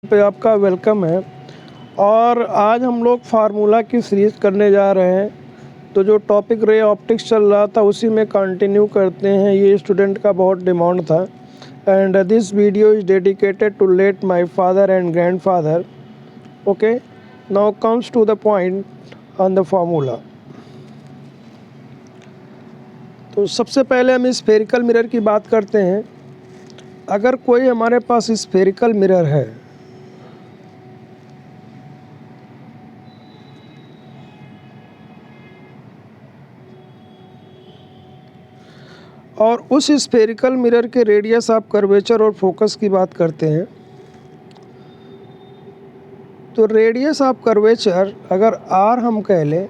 पे आपका वेलकम है। और आज हम लोग फार्मूला की सीरीज़ करने जा रहे हैं। तो जो टॉपिक रे ऑप्टिक्स चल रहा था उसी में कंटिन्यू करते हैं। ये स्टूडेंट का बहुत डिमांड था। And this video is dedicated to late my father and grandfather. Okay, now comes to the point on the formula. तो सबसे पहले हम स्फेरिकल मिरर की बात करते हैं। अगर कोई हमारे पास स्फेरिकल मिरर है और उस स्फेरिकल मिरर के रेडियस ऑफ कर्वेचर और फोकस की बात करते हैं, तो रेडियस ऑफ कर्वेचर अगर r हम कह लें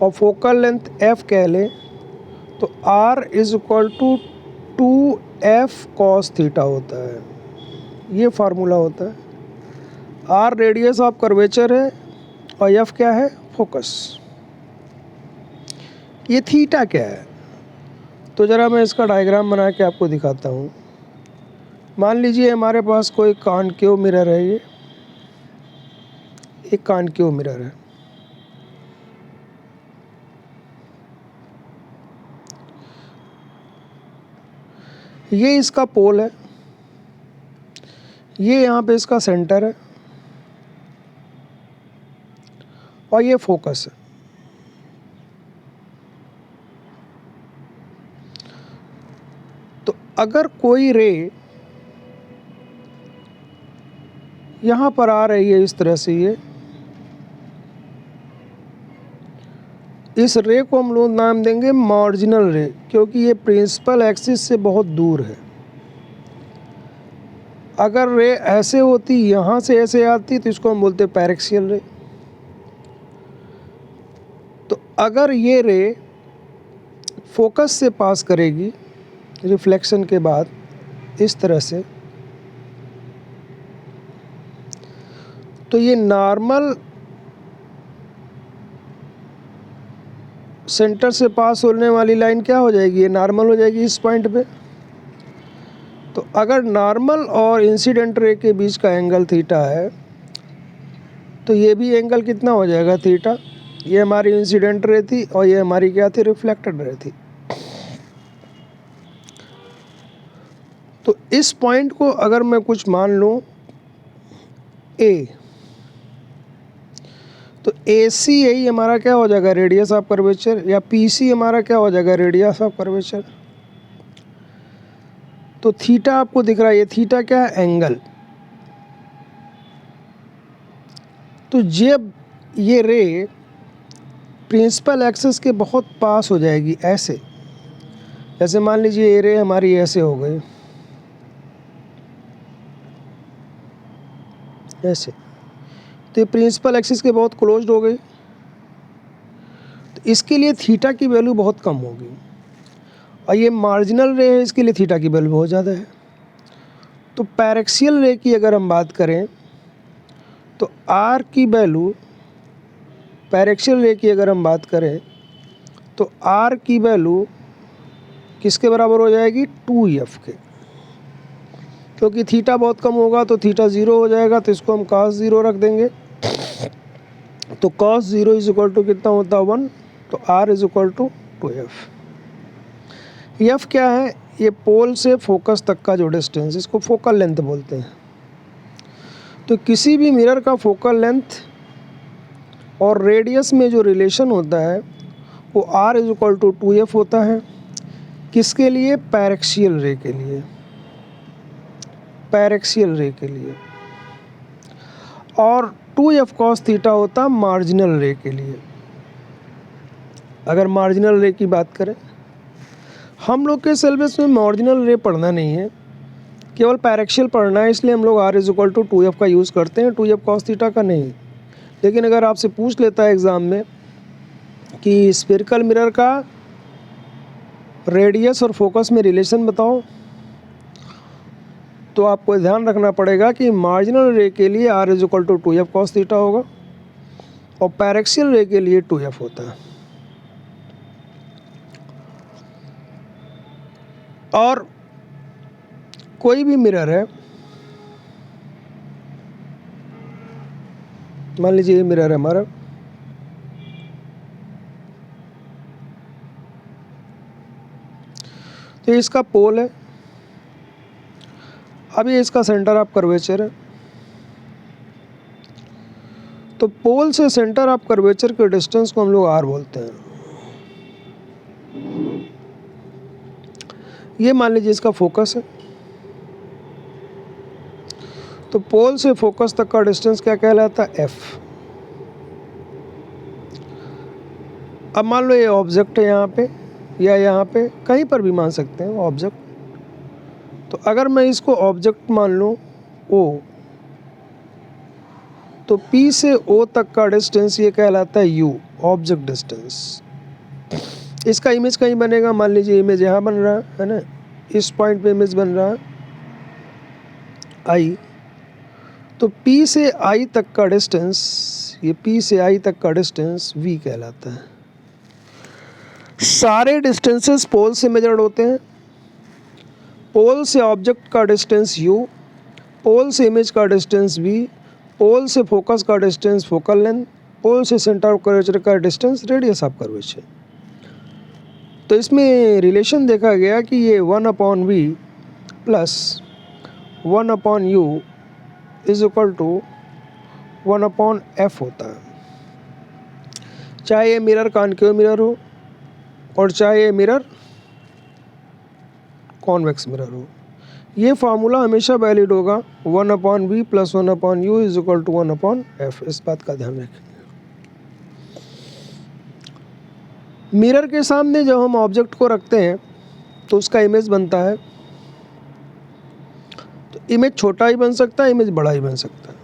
और फोकल लेंथ f कह लें तो r is equal to 2f cos theta होता है। ये फार्मूला होता है। r रेडियस ऑफ कर्वेचर है और f क्या है? फोकस। ये थीटा क्या है? तो ज़रा मैं इसका डायग्राम बना के आपको दिखाता हूँ। मान लीजिए हमारे पास कोई कॉनकेव मिरर है। ये एक कॉनकेव मिरर है। ये इसका पोल है, ये यहाँ पे इसका सेंटर है और ये फोकस है। तो अगर कोई रे यहाँ पर आ रही है इस तरह से, ये इस रे को हम लोग नाम देंगे मार्जिनल रे, क्योंकि ये प्रिंसिपल एक्सिस से बहुत दूर है। अगर रे ऐसे होती, यहाँ से ऐसे आती, तो इसको हम बोलते हैं पैरेक्सियल रे। तो अगर ये रे फोकस से पास करेगी रिफ्लेक्शन के बाद इस तरह से, तो ये नॉर्मल सेंटर से पास होने वाली लाइन क्या हो जाएगी? ये नॉर्मल हो जाएगी इस पॉइंट पे। तो अगर नॉर्मल और इंसिडेंट रे के बीच का एंगल थीटा है तो ये भी एंगल कितना हो जाएगा? थीटा। ये हमारी इंसिडेंट रे थी और ये हमारी क्या थी? रिफ्लेक्टेड रे थी। तो इस पॉइंट को अगर मैं कुछ मान लूँ ए, तो ए सी यही हमारा क्या हो जाएगा? Radius of curvature. या पी सी हमारा क्या हो जाएगा? Radius of curvature. तो थीटा आपको दिख रहा है, ये थीटा क्या है? एंगल। तो जब ये रे प्रिंसिपल एक्सिस के बहुत पास हो जाएगी ऐसे, जैसे मान लीजिए ये रे हमारी ऐसे हो गई, ऐसे, तो ये प्रिंसिपल एक्सिस के बहुत क्लोज्ड हो गई। तो इसके लिए थीटा की वैल्यू बहुत कम होगी। और ये मार्जिनल रे है, इसके लिए थीटा की वैल्यू बहुत ज़्यादा है। तो पैरेक्सियल रे की अगर हम बात करें तो आर की वैल्यू, पैरेक्सियल रे की अगर हम बात करें तो आर की वैल्यू किसके बराबर हो जाएगी? 2f के। क्योंकि थीटा बहुत कम होगा तो थीटा ज़ीरो हो जाएगा, तो इसको हम cos ज़ीरो रख देंगे। तो cos zero is equal to कितना होता है? 1। तो r is equal to 2f। f क्या है? ये पोल से फोकस तक का जो डिस्टेंस, इसको फोकल लेंथ बोलते हैं। तो किसी भी मिरर का फोकल लेंथ और रेडियस में जो रिलेशन होता है वो r is equal to 2f होता है। किसके लिए? पैरेक्सियल रे के लिए। पैरेक्सियल रे के लिए। और 2f cos थीटा होता मार्जिनल रे के लिए। अगर मार्जिनल रे की बात करें, हम लोग के सिलेबस में मार्जिनल रे पढ़ना नहीं है, केवल पैरेक्सियल पढ़ना है। इसलिए हम लोग r is equal to 2f का यूज़ करते हैं, 2f cos थीटा का नहीं। लेकिन अगर आपसे पूछ लेता है एग्ज़ाम में कि स्फेरिकल मिरर का रेडियस और फोकस में रिलेशन बताओ, तो आपको ध्यान रखना पड़ेगा कि मार्जिनल रे के लिए r is equal to 2f cos theta होगा और पैरेक्सियल रे के लिए 2f होता है। और कोई भी मिरर है मान लीजिए ये मिरर है हमारा, तो ये इसका पोल है। अब ये इसका सेंटर ऑफ कर्वेचर है। तो पोल से सेंटर ऑफ कर्वेचर के डिस्टेंस को हम लोग आर बोलते हैं। ये मान लीजिए इसका फोकस है। तो पोल से फोकस तक का डिस्टेंस क्या कहलाता है? एफ। अब मान लो ये ऑब्जेक्ट है यहाँ पे या यहाँ पे, कहीं पर भी मान सकते हैं ऑब्जेक्ट। तो अगर मैं इसको ऑब्जेक्ट मान लूँ ओ, तो P से O तक का डिस्टेंस ये कहलाता है U, ऑब्जेक्ट डिस्टेंस। इसका इमेज कहीं बनेगा, मान लीजिए इमेज यहाँ बन रहा है ना, इस पॉइंट पे इमेज बन रहा है I। तो P से I तक का डिस्टेंस, ये P से I तक का डिस्टेंस V कहलाता है। सारे डिस्टेंसेस पोल से मेजर्ड होते हैं। पोल से ऑब्जेक्ट का डिस्टेंस U, पोल से इमेज का डिस्टेंस V, पोल से फोकस का डिस्टेंस फोकल लेंथ, पोल से सेंटर ऑफ कर्वेचर का डिस्टेंस रेडियस ऑफ कर्वेचर। तो इसमें रिलेशन देखा गया कि ये 1/V plus 1/U is equal to 1/F होता है। चाहे ये मिरर कॉनकेव मिरर हो और चाहे ये मिरर कॉन्वेक्स मिरर हो, ये फार्मूला हमेशा वैलिड होगा। 1/V plus 1/U is equal to 1/F। इस बात का ध्यान रखेंगे। मिरर के सामने जब हम ऑब्जेक्ट को रखते हैं तो उसका इमेज बनता है। तो इमेज छोटा ही बन सकता है, इमेज बड़ा ही बन सकता है।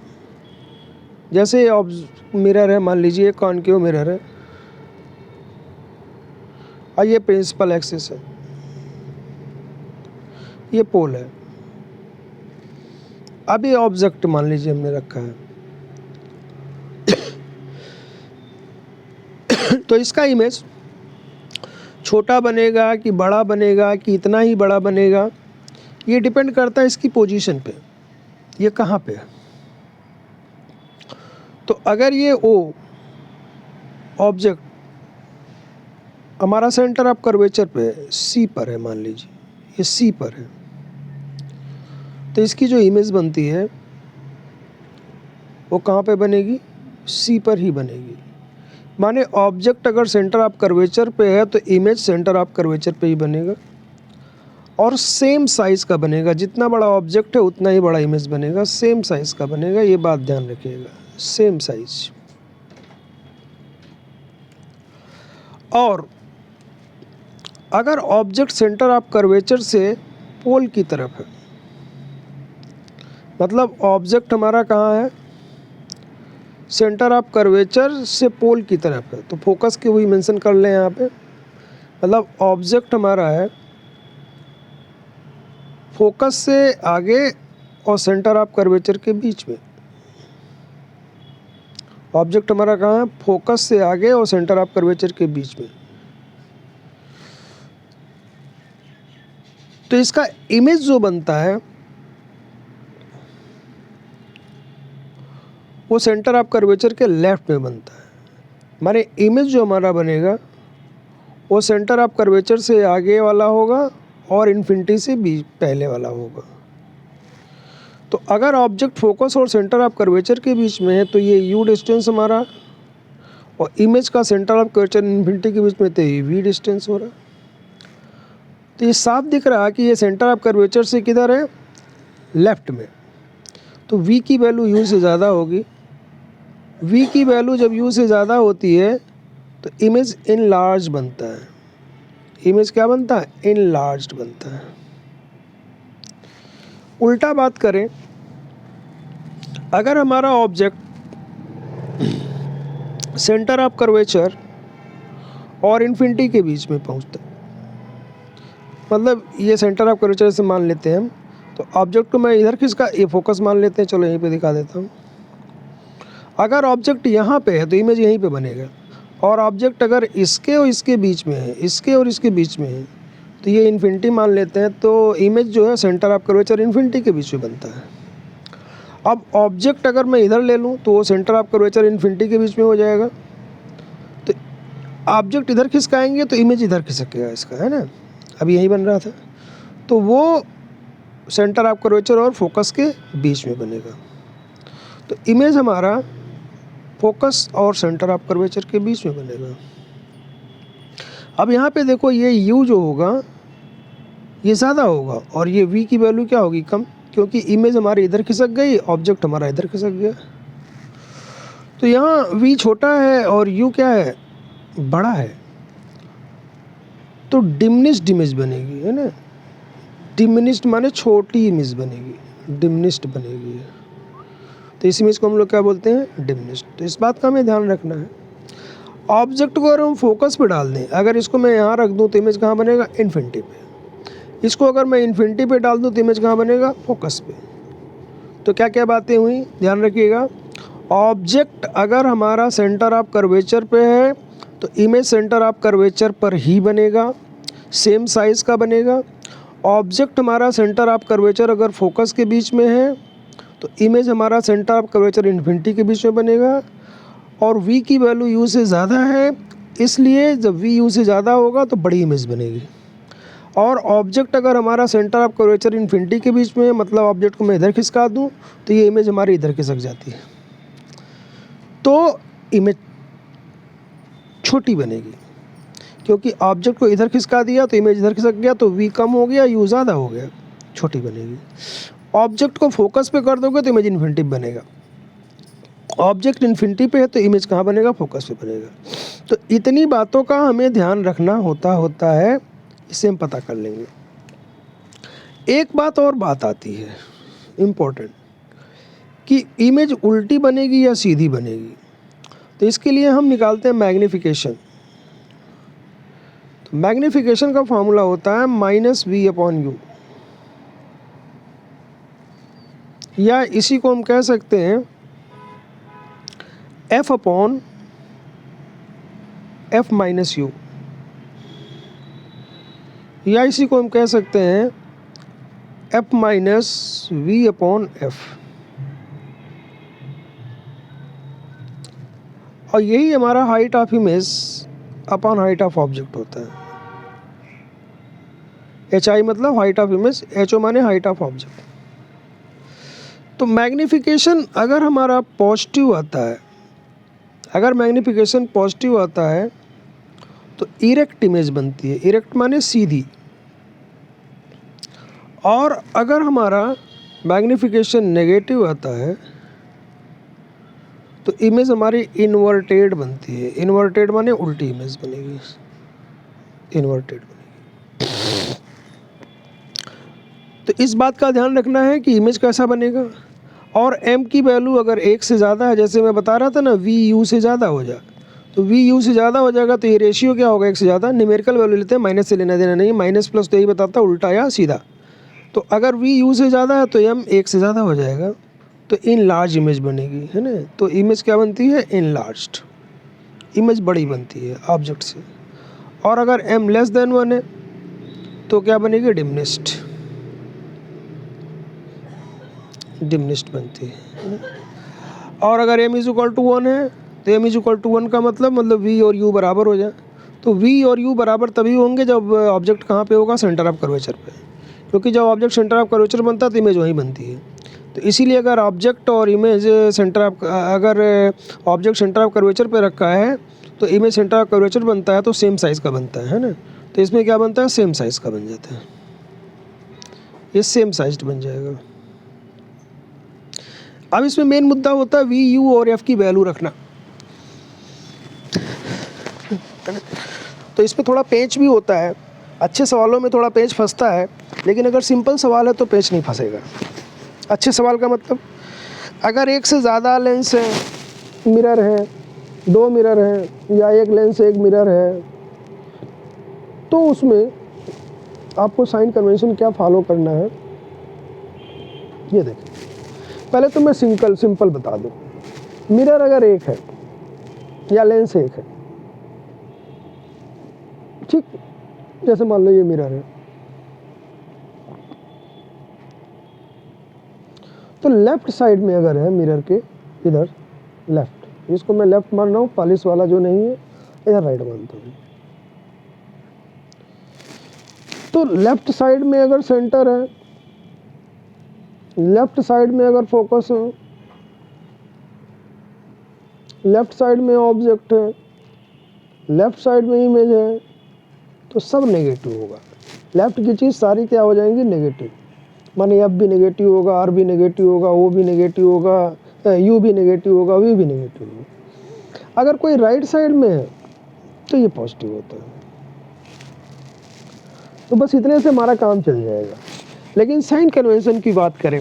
जैसे मिरर है, मान लीजिए कॉनकेव मिरर है और ये प्रिंसिपल एक्सिस है, ये पोल है। अब ये ऑब्जेक्ट मान लीजिए हमने रखा है तो इसका इमेज छोटा बनेगा कि बड़ा बनेगा कि इतना ही बड़ा बनेगा, ये डिपेंड करता है इसकी पोजीशन पे, ये कहाँ पे है। तो अगर ये O ऑब्जेक्ट हमारा सेंटर ऑफ कर्वेचर पे C पर है, मान लीजिए ये C पर है, तो इसकी जो इमेज बनती है वो कहाँ पे बनेगी? C पर ही बनेगी। माने ऑब्जेक्ट अगर सेंटर ऑफ कर्वेचर पे है तो इमेज सेंटर ऑफ कर्वेचर पे ही बनेगा और सेम साइज़ का बनेगा। जितना बड़ा ऑब्जेक्ट है उतना ही बड़ा इमेज बनेगा, सेम साइज़ का बनेगा। ये बात ध्यान रखिएगा, सेम साइज। और अगर ऑब्जेक्ट सेंटर ऑफ कर्वेचर से पोल की तरफ है, मतलब ऑब्जेक्ट हमारा कहाँ है? सेंटर ऑफ कर्वेचर से पोल की तरफ है, तो फोकस की वही मेंशन कर लें यहाँ पे। मतलब ऑब्जेक्ट हमारा है फोकस से आगे और सेंटर ऑफ कर्वेचर के बीच में। ऑब्जेक्ट हमारा कहाँ है? फोकस से आगे और सेंटर ऑफ कर्वेचर के बीच में। तो इसका इमेज जो बनता है वो सेंटर ऑफ कर्वेचर के लेफ्ट में बनता है। माने इमेज जो हमारा बनेगा वो सेंटर ऑफ कर्वेचर से आगे वाला होगा और इन्फिनिटी से भी पहले वाला होगा। तो अगर ऑब्जेक्ट फोकस और सेंटर ऑफ कर्वेचर के बीच में है तो ये U डिस्टेंस हमारा, और इमेज का सेंटर ऑफ कर्वेचर इन्फिनिटी के बीच में तो ये V डिस्टेंस हो रहा। तो ये साफ दिख रहा कि ये सेंटर ऑफ कर्वेचर से किधर है? लेफ्ट में। तो V की वैल्यू U से ज़्यादा होगी। V की वैल्यू जब U से ज़्यादा होती है तो इमेज इनलार्ज बनता है। इमेज क्या बनता है? इनलार्ज्ड बनता है। उल्टा बात करें, अगर हमारा ऑब्जेक्ट सेंटर ऑफ कर्वेचर और इन्फिनिटी के बीच में पहुंचता है, मतलब ये सेंटर ऑफ कर्वेचर से मान लेते हैं हम, तो ऑब्जेक्ट को मैं इधर किसका, ये फोकस मान लेते हैं। चलो यहीं पे दिखा देता हूँ। अगर ऑब्जेक्ट यहाँ पे है तो इमेज यहीं पे बनेगा, और ऑब्जेक्ट अगर इसके और इसके बीच में है, इसके और इसके बीच में है, तो ये इन्फिनिटी मान लेते हैं। तो इमेज जो है सेंटर ऑफ कर्वेचर इन्फिनिटी के बीच में बनता है। अब ऑब्जेक्ट अगर मैं इधर ले लूँ तो वो सेंटर ऑफ कर्वेचर इन्फिनिटी के बीच में हो जाएगा, तो ऑब्जेक्ट इधर खिसकाएंगे तो इमेज इधर खिसकेगा इसका, है ना, अभी यही बन रहा था, तो वो सेंटर ऑफ कर्वेचर और फोकस के बीच में बनेगा। तो इमेज हमारा फोकस और सेंटर ऑफ कर्वेचर के बीच में बनेगा। अब यहाँ पे देखो ये u जो होगा ये ज़्यादा होगा और ये v की वैल्यू क्या होगी, कम, क्योंकि इमेज हमारी इधर खिसक गई, ऑब्जेक्ट हमारा इधर खिसक गया। तो यहाँ v छोटा है और u क्या है, बड़ा है, तो डिमिनिश्ड इमेज बनेगी, है ना, डिमिनिश्ड माने छोटी इमेज बनेगी, डिमिनिश्ड बनेगी। तो इस इमेज को हम लोग क्या बोलते हैं, डिमिनिश्ड। तो इस बात का हमें ध्यान रखना है। ऑब्जेक्ट को अगर हम फोकस पे डाल दें, अगर इसको मैं यहाँ रख दूँ तो इमेज कहाँ बनेगा, इन्फिनिटी पे। इसको अगर मैं इन्फिनिटी पे डाल दूँ तो इमेज कहाँ बनेगा, फोकस पे। तो क्या क्या बातें हुई, ध्यान रखिएगा। ऑब्जेक्ट अगर हमारा सेंटर ऑफ कर्वेचर पे है तो इमेज सेंटर ऑफ कर्वेचर पर ही बनेगा, सेम साइज़ का बनेगा। ऑब्जेक्ट हमारा सेंटर ऑफ कर्वेचर अगर फोकस के बीच में है तो इमेज हमारा सेंटर ऑफ कर्वेचर इन्फिनिटी के बीच में बनेगा। और v की वैल्यू u से ज़्यादा है, इसलिए जब v u से ज़्यादा होगा तो बड़ी इमेज बनेगी। और ऑब्जेक्ट अगर हमारा सेंटर ऑफ कर्वेचर इन्फिनिटी के बीच में है, मतलब ऑब्जेक्ट को मैं इधर खिसका दूँ तो ये इमेज हमारी इधर खिसक जाती है, तो इमेज छोटी बनेगी। क्योंकि ऑब्जेक्ट को इधर खिसका दिया तो इमेज इधर खिसक गया, तो v कम हो गया, u ज़्यादा हो गया, छोटी बनेगी। ऑब्जेक्ट को फोकस पे कर दोगे तो इमेज इन्फिनिटी बनेगा, ऑब्जेक्ट इन्फिनिटी पे है तो इमेज कहाँ बनेगा, फोकस पे बनेगा। तो इतनी बातों का हमें ध्यान रखना होता है, इसे हम पता कर लेंगे। एक बात और बात आती है इम्पोर्टेंट, कि इमेज उल्टी बनेगी या सीधी बनेगी। तो इसके लिए हम निकालते हैं मैग्नीफिकेशन। तो मैग्नीफिकेशन का फॉर्मूला होता है -v/u, या इसी को हम कह सकते हैं f/f -u, या इसी को हम कह सकते हैं f - v/f। और यही हमारा height of image upon height of object होता है। HI मतलब हाइट ऑफ इमेज, HO माने हाइट ऑफ ऑब्जेक्ट। तो मैग्नीफिकेशन अगर हमारा पॉजिटिव आता है, अगर मैग्नीफिकेशन पॉजिटिव आता है तो इरेक्ट इमेज बनती है, इरेक्ट माने सीधी। और अगर हमारा मैग्नीफिकेशन नेगेटिव आता है तो इमेज हमारी इन्वर्टेड बनती है, इन्वर्टेड माने उल्टी इमेज बनेगी, इन्वर्टेड बनेगी। तो इस बात का ध्यान रखना है कि इमेज कैसा बनेगा। और m की वैल्यू अगर 1 से ज़्यादा है, जैसे मैं बता रहा था ना, v u से ज़्यादा हो जाए, तो v u से ज़्यादा हो जाएगा तो ये रेशियो क्या होगा, 1 से ज़्यादा। न्यूमेरिकल वैल्यू लेते हैं, माइनस से लेना देना नहीं, माइनस प्लस तो यही बताता है उल्टा या सीधा। तो अगर v u से ज़्यादा है तो m 1 से ज़्यादा हो जाएगा, तो इन लार्ज इमेज बनेगी, है ना। तो इमेज क्या बनती है, इन लार्ज इमेज बड़ी बनती है ऑब्जेक्ट से। और अगर m लेस देन 1 है तो क्या बनेगी, डिमिनिश्ड, डिमिनिश्ड बनती है। और अगर m = 1 है तो m = 1 का मतलब v और u बराबर हो जाए। तो v और u बराबर तभी होंगे जब ऑब्जेक्ट कहाँ पे होगा, सेंटर ऑफ कर्वेचर पे, क्योंकि जब ऑब्जेक्ट सेंटर ऑफ कर्वेचर बनता है तो इमेज वहीं बनती है। तो इसीलिए अगर ऑब्जेक्ट और इमेज सेंटर ऑफ, अगर ऑब्जेक्ट सेंटर ऑफ कर्वेचर पे रखा है तो इमेज सेंटर ऑफ कर्वेचर बनता है, तो सेम साइज़ का बनता है ना। तो इसमें क्या बनता है, सेम साइज़ का बन जाता है, ये सेम साइज्ड बन जाएगा। अब इसमें मेन मुद्दा होता है v, u और f की वैल्यू रखना। तो इसमें थोड़ा पेच भी होता है, अच्छे सवालों में थोड़ा पेच फंसता है, लेकिन अगर सिंपल सवाल है तो पेच नहीं फंसेगा। अच्छे सवाल का मतलब, अगर एक से ज़्यादा लेंस है, मिरर है, 2 मिरर हैं, या एक लेंस एक मिरर है, तो उसमें आपको साइन कन्वेंशन क्या फॉलो करना है, ये देखें। पहले तो मैं सिंपल बता दूं, मिरर अगर एक है या लेंस एक है, ठीक, जैसे मान लो ये मिरर है, तो लेफ्ट साइड में अगर है मिरर के इधर लेफ्ट, इसको मैं लेफ्ट मान रहा हूँ, पॉलिश वाला जो नहीं है इधर राइट मानता हूँ। तो लेफ्ट साइड में अगर सेंटर है, लेफ्ट साइड में अगर फोकस है, लेफ्ट साइड में ऑब्जेक्ट है, लेफ्ट साइड में इमेज है, तो सब नेगेटिव होगा। लेफ्ट की चीज़ सारी क्या हो जाएंगी? नेगेटिव। माने एफ भी नेगेटिव होगा, आर भी नेगेटिव होगा, ओ भी नेगेटिव होगा, यू भी नेगेटिव होगा, वी भी नेगेटिव होगा। अगर कोई राइट साइड में है तो ये पॉजिटिव होता है। तो बस इतने से हमारा काम चल जाएगा। लेकिन साइन कन्वेंशन की बात करें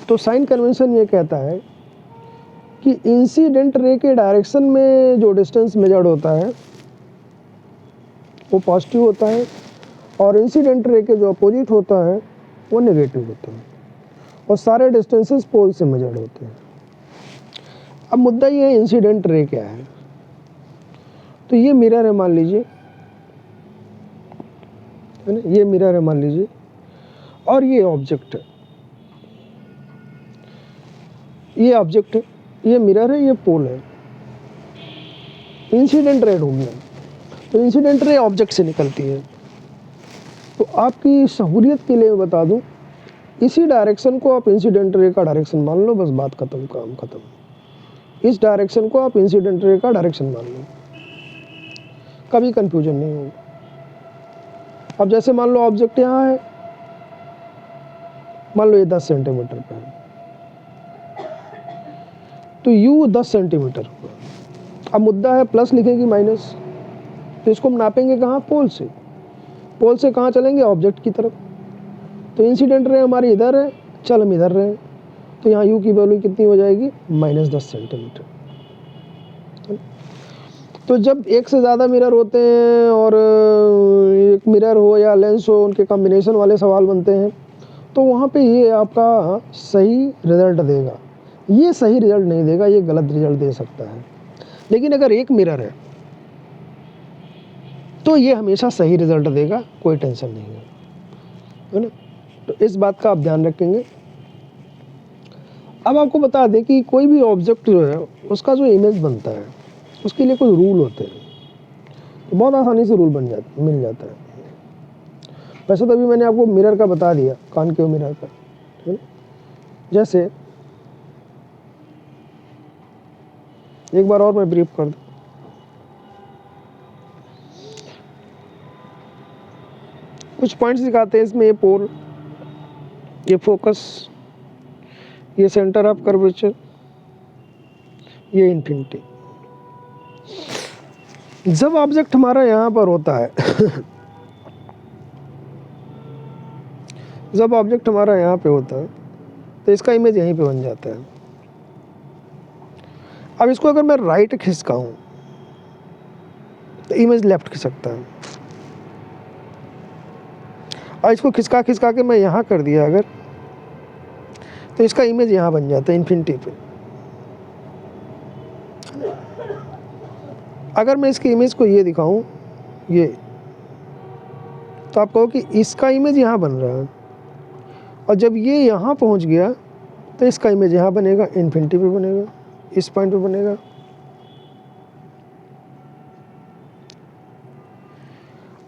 तो साइन कन्वेंशन ये कहता है कि इंसिडेंट रे के डायरेक्शन में जो डिस्टेंस मेजर्ड होता है वो पॉजिटिव होता है, और इंसिडेंट रे के जो अपोजिट होता है वो नेगेटिव होता है, और सारे डिस्टेंसेस पोल से मेजर्ड होते हैं। अब मुद्दा ये है इंसिडेंट रे क्या है। तो ये मिरर है मान लीजिए, है ना, ये मिरर है मान लीजिए, और ये ऑब्जेक्ट है, ये ऑब्जेक्ट है, ये मिरर है, ये पोल है। इंसिडेंट रे ढूंढना है, तो इंसिडेंट रे ऑब्जेक्ट से निकलती है। तो आपकी सहूलियत के लिए मैं बता दूं, इसी डायरेक्शन को आप इंसिडेंट रे का डायरेक्शन मान लो, बस बात खत्म, काम खत्म। इस डायरेक्शन को आप इंसिडेंट रे का डायरेक्शन मान लो, कभी कंफ्यूजन नहीं होगा। अब जैसे मान लो ऑब्जेक्ट यहाँ है, मान लो ये 10 सेंटीमीटर पे है, तो यू 10 सेंटीमीटर हुआ। अब मुद्दा है प्लस लिखेंगे माइनस, तो इसको हम नापेंगे कहाँ? पोल से। पोल से कहाँ चलेंगे? ऑब्जेक्ट की तरफ। तो इंसिडेंट रे हमारी इधर है, चल हम इधर रहे, तो यहाँ यू की वैल्यू कितनी हो जाएगी? -10 सेंटीमीटर। तो जब एक से ज़्यादा मिरर होते हैं और एक मिरर हो या लेंस हो, उनके कॉम्बिनेशन वाले सवाल बनते हैं, तो वहाँ पे ये आपका सही रिजल्ट देगा। ये सही रिजल्ट नहीं देगा, ये गलत रिजल्ट दे सकता है। लेकिन अगर एक मिरर है तो ये हमेशा सही रिजल्ट देगा, कोई टेंशन नहीं है ना। तो इस बात का आप ध्यान रखेंगे। अब आपको बता दें कि कोई भी ऑब्जेक्ट जो है उसका जो इमेज बनता है उसके लिए कोई रूल होते हैं, तो बहुत आसानी से रूल मिल जाता है। वैसे तो अभी मैंने आपको मिरर का बता दिया, कॉनकेव मिरर का, है ना। जैसे एक बार और मैं ब्रीफ कर दूं, कुछ पॉइंट्स दिखाते हैं इसमें। ये पोल, ये फोकस, ये सेंटर ऑफ कर्वेचर, ये इन्फिनिटी। जब ऑब्जेक्ट हमारा यहाँ पर होता है जब ऑब्जेक्ट हमारा यहाँ पे होता है तो इसका इमेज यहीं पे बन जाता है। अब इसको अगर मैं राइट खिसकाऊं तो इमेज लेफ्ट खिसकता है, और इसको खिसका खिसका के मैं यहाँ कर दिया अगर, तो इसका इमेज यहाँ बन जाता है इन्फिनिटी पे। अगर मैं इसकी इमेज को ये दिखाऊं, ये, तो आप कहो कि इसका इमेज यहाँ बन रहा है, और जब ये यहाँ पहुँच गया तो इसका इमेज यहाँ बनेगा, इन्फिनिटी पे बनेगा, इस पॉइंट पे बनेगा।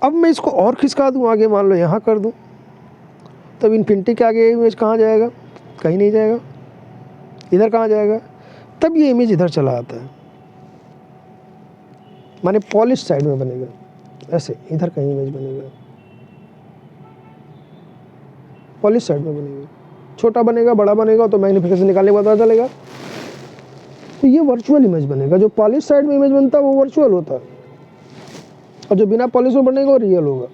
अब मैं इसको और खिसका दूं आगे, मान लो यहाँ कर दूं, तब इन्फिनिटी के आगे इमेज कहाँ जाएगा? कहीं नहीं जाएगा। इधर कहाँ जाएगा? तब ये इमेज इधर चला आता है, माने पॉलिश साइड में बनेगा, ऐसे इधर कहीं इमेज बनेगा, पॉलिश साइड में बनेगा। छोटा बनेगा, बड़ा बनेगा, तो मैग्नीफिकेशन निकालने के बाद पता चलेगा। तो ये वर्चुअल इमेज बनेगा। जो पॉलिश साइड में इमेज बनता है वो वर्चुअल होता है, और जो बिना पॉलिश में बनेगा वो रियल होगा।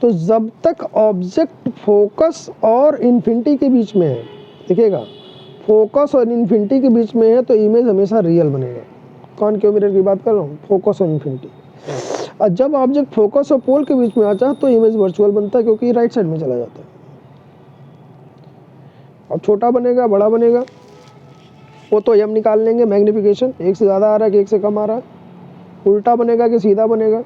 तो जब तक ऑब्जेक्ट फोकस और इन्फिनिटी के बीच में है, देखिएगा, फोकस और इन्फिनिटी के बीच में है, तो इमेज हमेशा रियल बनेगा। कॉनकेव मिरर की बात कर रहा हूँ, फोकस और इन्फिनिटी। और जब ऑब्जेक्ट फोकस और पोल के बीच में आता है तो इमेज वर्चुअल बनता है, क्योंकि राइट साइड में चला जाता है। अब छोटा बनेगा, बड़ा बनेगा, वो तो हम निकाल लेंगे मैग्नीफिकेशन, एक से ज़्यादा आ रहा है कि एक से कम आ रहा है, उल्टा बनेगा कि सीधा बनेगा,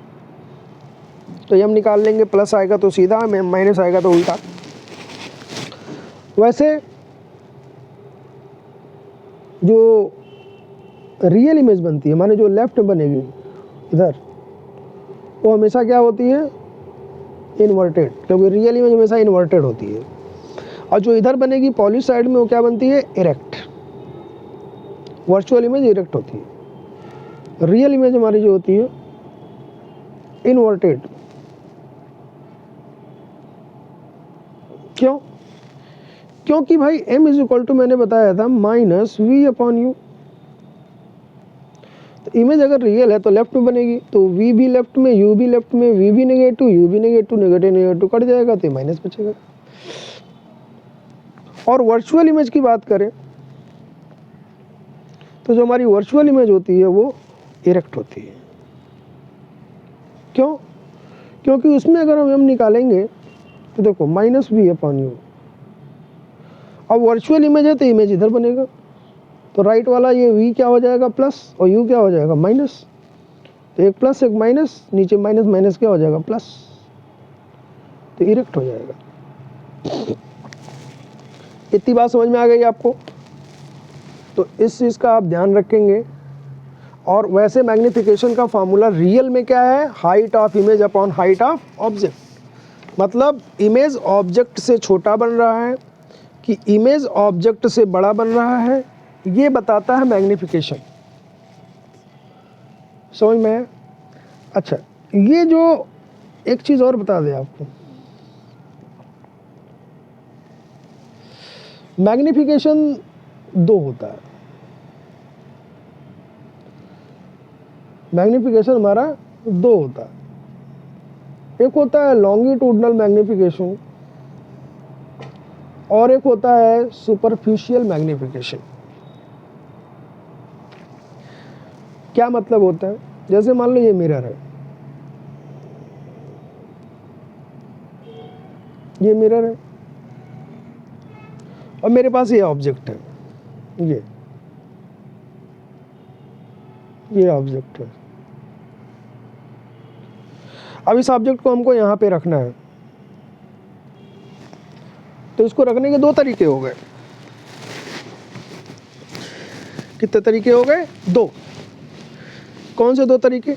तो हम निकाल लेंगे, प्लस आएगा तो सीधा, माइनस आएगा तो उल्टा। वैसे जो रियल इमेज बनती है, माने जो लेफ्ट में बनेगी इधर, वो हमेशा क्या होती है, इन्वर्टेड, क्योंकि रियल इमेज हमेशा इन्वर्टेड होती है। और जो इधर बनेगी पॉलिश साइड में, वो क्या बनती है, इरेक्ट। वर्चुअल इमेज इरेक्ट होती है, रियल इमेज हमारी जो होती है इन्वर्टेड। क्यों? क्योंकि भाई m इज इक्वल टू, मैंने बताया था, माइनस v अपॉन यू। तो इमेज अगर रियल है तो लेफ्ट में बनेगी, तो v भी लेफ्ट में, u भी लेफ्ट में, v भी नेगेटिव, u भी नेगेटिव, नेगेटिव नेगेटिव कट जाएगा तो माइनस बचेगा। और वर्चुअल इमेज की बात करें तो जो हमारी वर्चुअल इमेज होती है वो इरेक्ट होती है। क्यों? क्योंकि उसमें अगर हम निकालेंगे तो देखो माइनस v अपॉन यू। अब वर्चुअल इमेज है तो इमेज इधर बनेगा, तो राइट वाला ये v क्या हो जाएगा, प्लस, और u क्या हो जाएगा, माइनस। तो एक प्लस एक माइनस, नीचे माइनस माइनस क्या हो जाएगा, प्लस, तो इरेक्ट हो जाएगा। इतनी बात समझ में आ गई आपको? तो इस चीज़ का आप ध्यान रखेंगे। और वैसे मैग्नीफिकेशन का फॉर्मूला रियल में क्या है, height of image upon height of object. मतलब इमेज ऑब्जेक्ट से छोटा बन रहा है कि इमेज ऑब्जेक्ट से बड़ा बन रहा है, ये बताता है मैग्नीफिकेशन। समझ में आया? अच्छा, ये जो एक चीज़ और बता दें आपको, मैग्नीफिकेशन दो होता है। मैग्नीफिकेशन हमारा दो होता है, एक होता है लॉन्गिट्यूडनल मैग्नीफिकेशन और एक होता है सुपरफिशियल मैग्नीफिकेशन। क्या मतलब होता है? जैसे मान लो ये मिरर है, ये मिरर है और मेरे पास ये ऑब्जेक्ट है, ये ऑब्जेक्ट है। अब इस ऑब्जेक्ट को हमको यहाँ पे रखना है, तो इसको रखने के दो तरीके हो गए। कितने तरीके हो गए? दो। कौन से दो तरीके?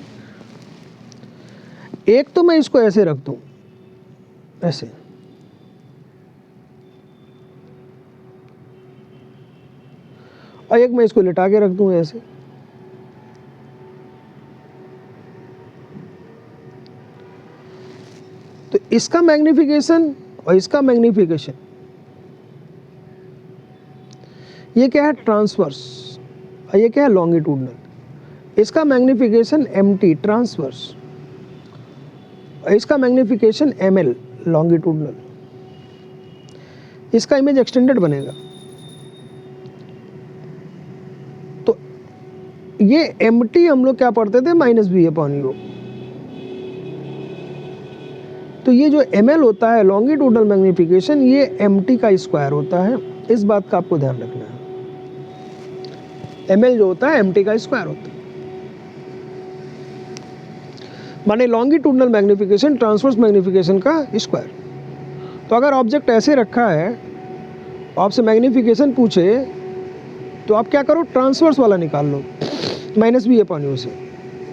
एक तो मैं इसको ऐसे रख दूं, ऐसे, और एक मैं इसको लिटा के रख दूं ऐसे। तो इसका मैग्नीफिकेशन और इसका मैग्नीफिकेशन, ये क्या है, ट्रांसवर्स, और ये क्या है, लॉन्गिट्यूडनल। इसका मैग्नीफिकेशन MT ट्रांसवर्स, और इसका मैग्नीफिकेशन ML लॉन्गिट्यूडनल। इसका इमेज एक्सटेंडेड बनेगा। तो ये MT हम लोग क्या पढ़ते थे, माइनस v अपॉन यू। तो ये जो ML होता है लॉन्गिट्यूडनल मैग्नीफिकेशन, ये MT का स्क्वायर होता है। इस बात का आपको ध्यान रखना है। ML जो होता है MT का स्क्वायर होता है। माने लॉन्गिट्यूडनल मैग्नीफिकेशन ट्रांसवर्स मैग्नीफिकेशन का स्क्वायर। तो अगर ऑब्जेक्ट ऐसे रखा है, आपसे मैग्नीफिकेशन पूछे, तो आप क्या करो, ट्रांसवर्स वाला निकाल लो, माइनस v अपॉन यू से,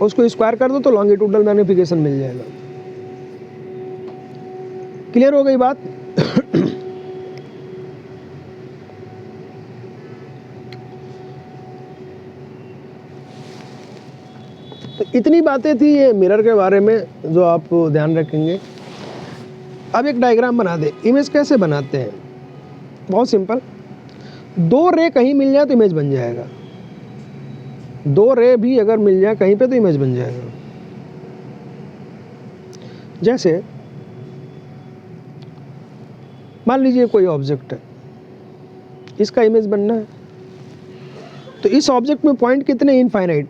उसको स्क्वायर कर दो तो लॉन्गिट्यूडनल मैग्नीफिकेशन मिल जाएगा। क्लियर हो गई बात? तो इतनी बातें थी ये मिरर के बारे में जो आप ध्यान रखेंगे। अब एक डायग्राम बना दे। इमेज कैसे बनाते हैं? बहुत सिंपल, दो रे कहीं मिल जाए तो इमेज बन जाएगा। दो रे भी अगर मिल जाए कहीं पे तो इमेज बन जाएगा। जैसे मान लीजिए कोई ऑब्जेक्ट है, इसका इमेज बनना है, तो इस ऑब्जेक्ट में पॉइंट कितने, infinite,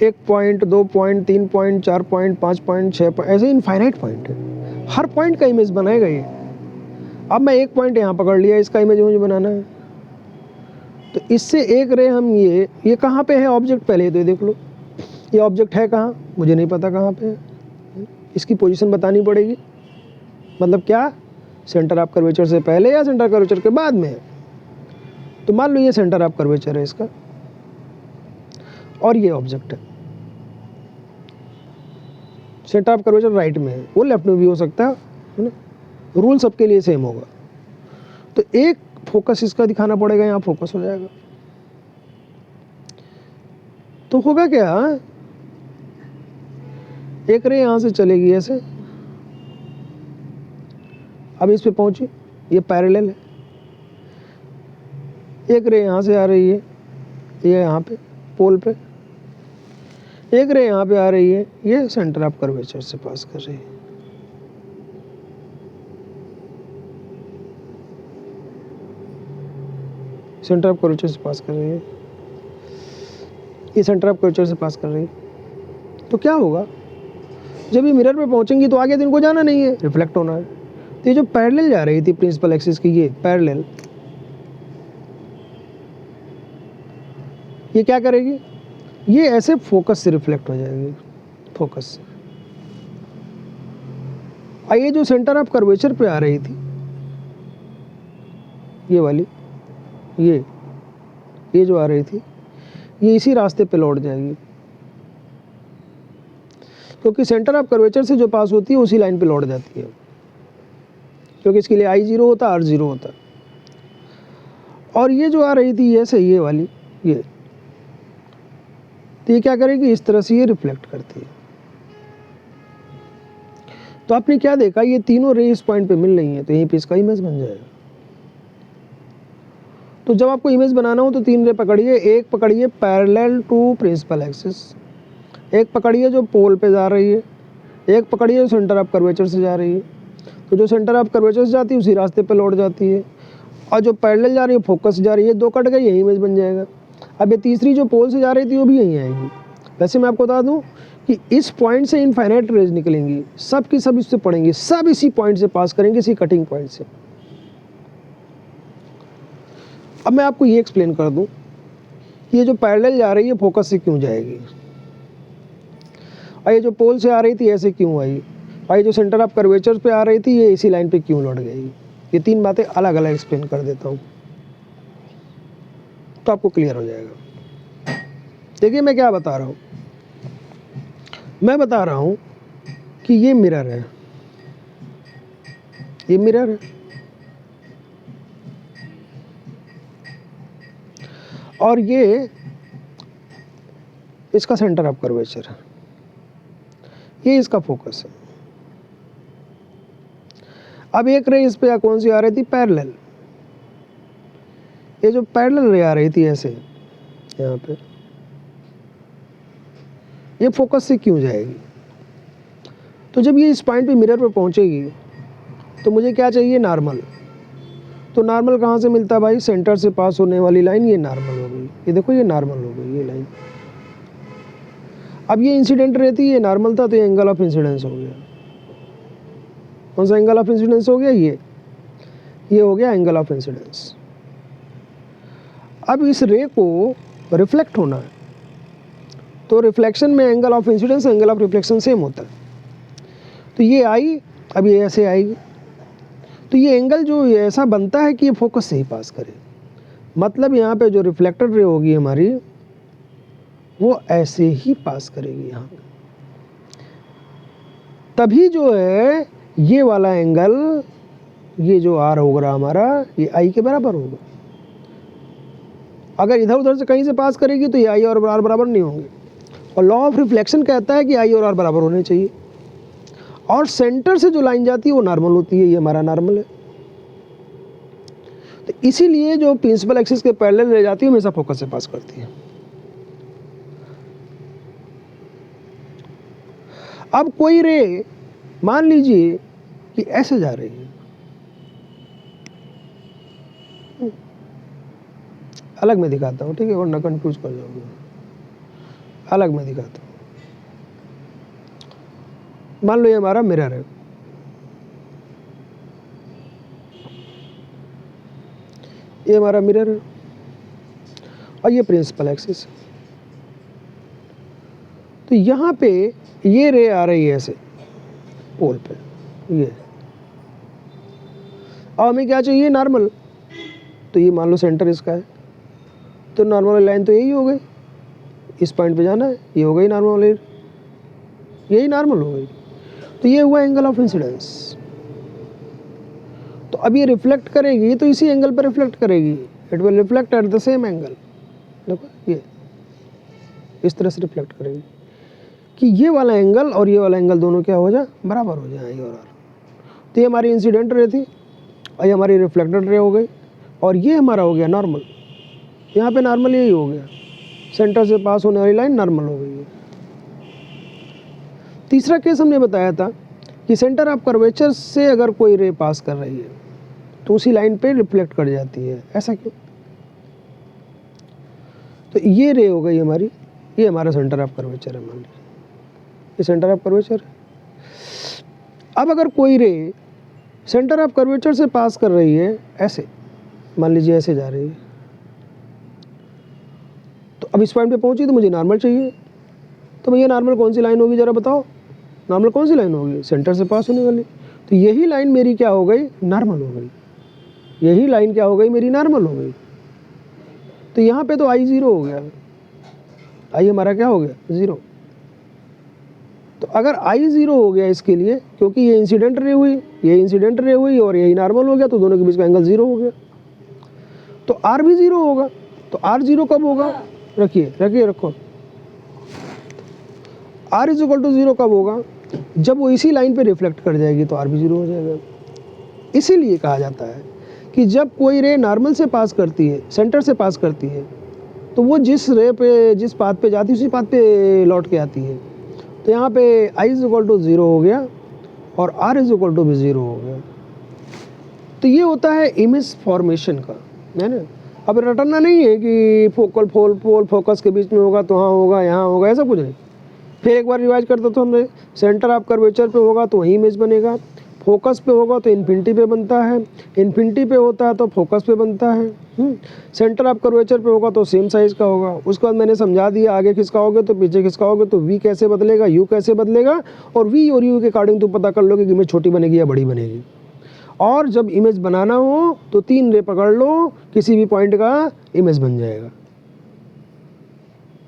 1 point, 2 point, 3 point, 4 point, 5 point, 6 point, ऐसे इनफाइनाइट पॉइंट है। हर पॉइंट का इमेज बनाएगा ये। अब मैं एक पॉइंट यहाँ पकड़ लिया, इसका इमेज मुझे बनाना है, तो इससे एक रे हम ये कहाँ पे है ऑब्जेक्ट, पहले तो ये देख लो, ये ऑब्जेक्ट है कहाँ, मुझे नहीं पता कहाँ पे है, इसकी पोजीशन बतानी पड़ेगी। मतलब क्या, सेंटर ऑफ कर्वेचर से पहले या सेंटर कर्वेचर के बाद में है। तो मान लो ये सेंटर ऑफ कर्वेचर है इसका, और ये ऑब्जेक्ट है, सेंटर ऑफ कर्वेचर राइट में है, वो लेफ्ट में भी हो सकता है ना, रूल सबके लिए सेम होगा। तो एक फोकस इसका दिखाना पड़ेगा, यहाँ फोकस हो जाएगा। तो होगा क्या, एक रे यहाँ से चलेगी ऐसे, अब इस पे पहुंची, ये पैरेलल है, एक रे यहाँ से आ रही है, ये यहाँ पे पोल पे, एक रे यहाँ पे आ रही है, ये सेंटर ऑफ कर्वेचर से पास कर रही है। सेंटर ऑफ कर्वेचर से पास कर रही है, ये सेंटर ऑफ कर्वेचर से पास कर रही है। तो क्या होगा, जब ये मिरर पे पहुंचेंगी तो आगे तो इनको जाना नहीं है, रिफ्लेक्ट होना है। तो ये जो पैरेलल जा रही थी प्रिंसिपल एक्सिस की, ये पैरेलल, ये क्या करेगी, ये ऐसे फोकस से रिफ्लेक्ट हो जाएगी, फोकस से। और ये जो सेंटर ऑफ कर्वेचर पे आ रही थी, ये वाली, ये जो आ रही थी, ये इसी रास्ते पे लौट जाएगी, क्योंकि सेंटर ऑफ कर्वेचर से जो पास होती है उसी लाइन पे लौट जाती है, क्योंकि इसके लिए आई 0 होता, आर 0 होता। और ये जो आ रही थी ऐसे, ये वाली, ये, तो ये क्या करेगी, इस तरह से ये रिफ्लेक्ट करती है। तो आपने क्या देखा, ये तीनों रे इस पॉइंट पे मिल रही हैं, तो यहीं पे इसका इमेज बन जाएगा। तो जब आपको इमेज बनाना हो तो 3 रे पकड़िए, एक पकड़िए पैरेलल टू प्रिंसिपल एक्सिस, एक पकड़िए जो पोल पे जा रही है, एक पकड़िए जो सेंटर ऑफ कर्वेचर से जा रही है। तो जो सेंटर ऑफ कर्वेचर से जाती है उसी रास्ते पे लौट जाती है, और जो पैरेलल जा रही है फोकस जा रही है, 2 कट गई, यही इमेज बन जाएगा। अब ये तीसरी जो पोल से जा रही थी वो भी यहीं आएगी। वैसे मैं आपको बता दूं कि इस पॉइंट से इनफाइनाइट रेज निकलेंगी, सब की सब इससे पड़ेंगी, सब इसी पॉइंट से पास करेंगे, इसी कटिंग पॉइंट से। अब मैं आपको ये एक्सप्लेन कर दूं, ये जो पैरेलल जा रही है फोकस से क्यों जाएगी, और ये जो पोल से आ रही थी ऐसे क्यों आई, और ये जो सेंटर ऑफ कर्वेचर पे आ रही थी ये इसी लाइन पे क्यों लौट गई। ये 3 बातें अलग अलग एक्सप्लेन कर देता हूँ, तो आपको क्लियर हो जाएगा। देखिए मैं क्या बता रहा हूँ, मैं बता रहा हूँ कि ये मिरर है, ये मिरर है, और ये इसका सेंटर ऑफ कर्वेचर है, ये इसका फोकस है। अब एक रे इस पे कौन सी आ रही थी, पैरेलल, ये जो पैरेलल रे आ रही थी ऐसे यहाँ पे, ये फोकस से क्यों जाएगी। तो जब ये इस पॉइंट पे मिरर पे पहुंचेगी तो मुझे क्या चाहिए, नॉर्मल। तो नॉर्मल कहाँ से मिलता है भाई, सेंटर से पास होने वाली लाइन, ये नॉर्मल हो गई, ये देखो ये नॉर्मल हो गई ये लाइन। अब ये इंसिडेंट रहती, ये नॉर्मल था, तो ये एंगल ऑफ इंसिडेंस हो गया। कौन सा एंगल ऑफ इंसिडेंस हो गया, ये हो गया एंगल ऑफ इंसिडेंस। अब इस रे को रिफ्लेक्ट होना है, तो रिफ्लेक्शन में angle of incidence angle of reflection same होता है। तो ये आई, अब ये ऐसे आएगी, तो ये एंगल जो ऐसा बनता है कि ये फोकस से ही पास करे, मतलब यहाँ पे जो रिफ्लेक्टेड रे होगी हमारी वो ऐसे ही पास करेगी यहाँ पे। तभी जो है ये वाला एंगल, ये जो आर होगा हमारा, ये आई के बराबर होगा। अगर इधर उधर से कहीं से पास करेगी तो ये आई और आर बराबर नहीं होंगे, और लॉ ऑफ रिफ्लेक्शन कहता है कि आई और आर बराबर होने चाहिए। और सेंटर से जो लाइन जाती है वो नॉर्मल होती है, ये हमारा नॉर्मल है। तो इसीलिए जो प्रिंसिपल एक्सिस के पैरेलल ले जाती है हमेशा फोकस से पास करती है। अब कोई रे मान लीजिए कि ऐसे जा रही है, अलग में दिखाता हूँ, ठीक है, वरना कंफ्यूज कर जाओगे, अलग में दिखाता हूँ। मान लो ये हमारा मिरर है, ये हमारा मिरर है, और ये प्रिंसिपल एक्सिस। तो यहाँ पे ये रे आ रही है ऐसे पोल पे, ये, और हमें क्या चाहिए, नॉर्मल। तो ये मान लो सेंटर इसका है, तो नॉर्मल लाइन तो यही हो गई, इस पॉइंट पे जाना है, ये हो गई नॉर्मल वाली, यही नॉर्मल हो गई। तो ये हुआ एंगल ऑफ इंसिडेंस। तो अब ये रिफ्लेक्ट करेगी तो इसी एंगल पर रिफ्लेक्ट करेगी, it will reflect at the same angle. देखो ये इस तरह से रिफ्लेक्ट करेगी कि ये वाला एंगल और ये वाला एंगल दोनों क्या हो जाए, बराबर हो जाए, और तो ये हमारी इंसिडेंट रे थी और ये हमारी रिफ्लेक्टेड रे हो गई, और ये हमारा हो गया नॉर्मल। यहाँ पे नॉर्मल यही हो गया, सेंटर से पास होने वाली लाइन नॉर्मल हो गई है। तीसरा केस हमने बताया था कि सेंटर ऑफ कर्वेचर से अगर कोई रे पास कर रही है तो उसी लाइन पे रिफ्लेक्ट कर जाती है। ऐसा क्यों? तो ये रे हो गई हमारी, ये हमारा सेंटर ऑफ कर्वेचर है, मान लीजिए ये सेंटर ऑफ कर्वेचर है। अब अगर कोई रे सेंटर ऑफ कर्वेचर से पास कर रही है ऐसे, मान लीजिए ऐसे जा रही है, तो अब इस पॉइंट पे पहुंची तो मुझे नॉर्मल चाहिए। तो भैया नॉर्मल कौन सी लाइन होगी, जरा बताओ, नॉर्मल कौन सी लाइन होगी, सेंटर से पास होने वाली। तो यही लाइन मेरी क्या हो गई, नॉर्मल हो गई। यही लाइन क्या हो गई, मेरी नॉर्मल हो गई। तो यहाँ पे तो आई ज़ीरो हो गया, आई हमारा क्या हो गया, ज़ीरो। तो अगर आई ज़ीरो हो गया इसके लिए, क्योंकि ये इंसिडेंट रे हुई, ये इंसिडेंट रे हुई और यही नॉर्मल हो गया, तो दोनों के बीच का एंगल ज़ीरो हो गया। तो आर भी ज़ीरो होगा। तो आर ज़ीरो कब होगा, रखिए रखिए रखो, R is equal to zero कब होगा, जब वो इसी लाइन पे रिफ्लेक्ट कर जाएगी, तो आर भी ज़ीरो हो जाएगा। इसीलिए कहा जाता है कि जब कोई रे नॉर्मल से पास करती है, सेंटर से पास करती है, तो वो जिस रे पे, जिस पाथ पे जाती है उसी पाथ पे लौट के आती है। तो यहाँ पे I is equal to zero हो गया और आर इज इक्वल टू भी ज़ीरो हो गया। तो ये होता है इमेज फॉर्मेशन का, है ना। अब रटना नहीं है कि फोकल पोल फोकस के बीच में होगा तो हाँ होगा, यहाँ होगा, ऐसा कुछ नहीं। फिर एक बार रिवाइज करते तो हमने, सेंटर ऑफ कर्वेचर पे होगा तो वही इमेज बनेगा, फोकस पे होगा तो इन्फिनिटी पे बनता है, इन्फिनिटी पे होता है तो फोकस पे बनता है, सेंटर ऑफ कर्वेचर पे होगा तो सेम साइज का होगा। उसके बाद मैंने समझा दिया, आगे खिसकाओगे तो पीछे खिसकाओगे तो वी कैसे बदलेगा, यू कैसे बदलेगा, और वी और यू के अकॉर्डिंग तुम पता कर लो कि इमेज छोटी बनेगी या बड़ी बनेगी। और जब इमेज बनाना हो तो 3 रे पकड़ लो, किसी भी पॉइंट का इमेज बन जाएगा।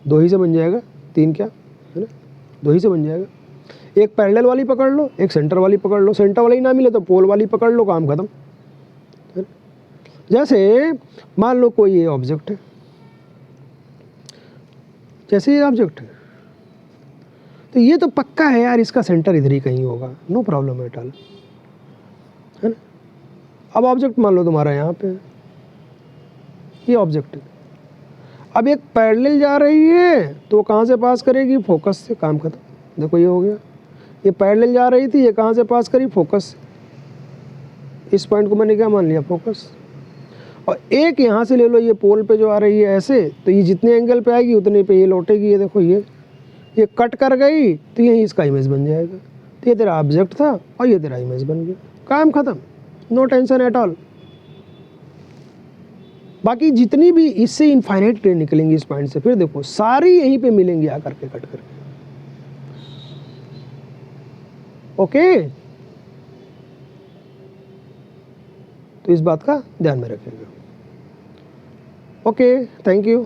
2 ही से बन जाएगा, 3 क्या है ना, 2 ही से बन जाएगा। एक पैरेलल वाली पकड़ लो, एक सेंटर वाली पकड़ लो, सेंटर वाली ना मिले तो पोल वाली पकड़ लो, काम खत्म। जैसे मान लो कोई ये ऑब्जेक्ट है, जैसे ये ऑब्जेक्ट है, तो ये तो पक्का है यार, इसका सेंटर इधर ही कहीं होगा, नो प्रॉब्लम एट ऑल, है ना। अब ऑब्जेक्ट मान लो तुम्हारा यहाँ पे, ये ऑब्जेक्ट है। अब एक पैरेलल जा रही है तो वो कहाँ से पास करेगी, फोकस से, काम खत्म। देखो ये हो गया, ये पैरेलल जा रही थी, ये कहाँ से पास करी, फोकस से। इस पॉइंट को मैंने क्या मान लिया, फोकस। और एक यहाँ से ले लो, ये पोल पे जो आ रही है ऐसे, तो ये जितने एंगल पे आएगी उतने पे ये लौटेगी। ये देखो ये कट कर गई तो यही इसका इमेज बन जाएगा। तो ये तेरा ऑब्जेक्ट था और ये तेरा इमेज बन गया, काम खत्म, नो टेंशन एट ऑल। बाकी जितनी भी इससे इनफाइनाइट रे निकलेंगी इस पॉइंट से, फिर देखो सारी यहीं पे मिलेंगी आकर के कट करके। ओके, तो इस बात का ध्यान में रखिएगा। Okay, thank you.